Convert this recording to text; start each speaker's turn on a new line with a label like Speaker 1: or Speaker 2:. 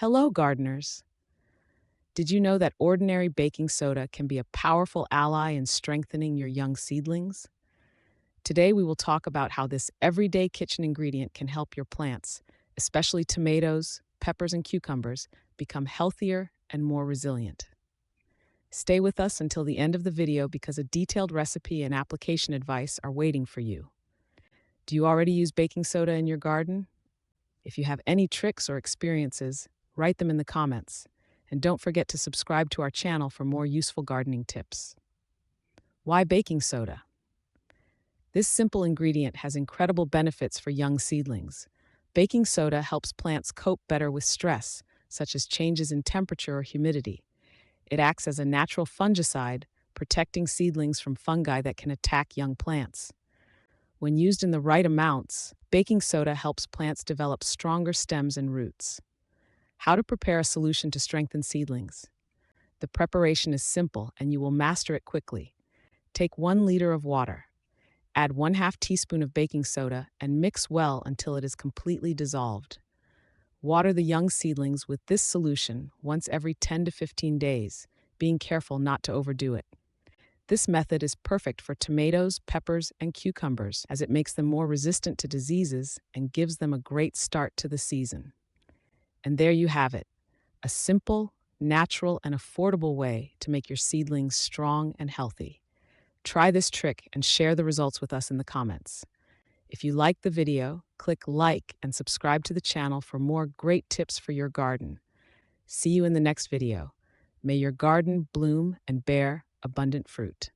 Speaker 1: Hello, gardeners. Did you know that ordinary baking soda can be a powerful ally in strengthening your young seedlings? Today, we will talk about how this everyday kitchen ingredient can help your plants, especially tomatoes, peppers, and cucumbers, become healthier and more resilient. Stay with us until the end of the video because a detailed recipe and application advice are waiting for you. Do you already use baking soda in your garden? If you have any tricks or experiences, write them in the comments. And don't forget to subscribe to our channel for more useful gardening tips. Why baking soda? This simple ingredient has incredible benefits for young seedlings. Baking soda helps plants cope better with stress, such as changes in temperature or humidity. It acts as a natural fungicide, protecting seedlings from fungi that can attack young plants. When used in the right amounts, baking soda helps plants develop stronger stems and roots. How to prepare a solution to strengthen seedlings. The preparation is simple and you will master it quickly. Take 1 liter of water. Add 1/2 teaspoon of baking soda and mix well until it is completely dissolved. Water the young seedlings with this solution once every 10 to 15 days, being careful not to overdo it. This method is perfect for tomatoes, peppers, and cucumbers as it makes them more resistant to diseases and gives them a great start to the season. And there you have it, a simple, natural, and affordable way to make your seedlings strong and healthy. Try this trick and share the results with us in the comments. If you liked the video, click like and subscribe to the channel for more great tips for your garden. See you in the next video. May your garden bloom and bear abundant fruit.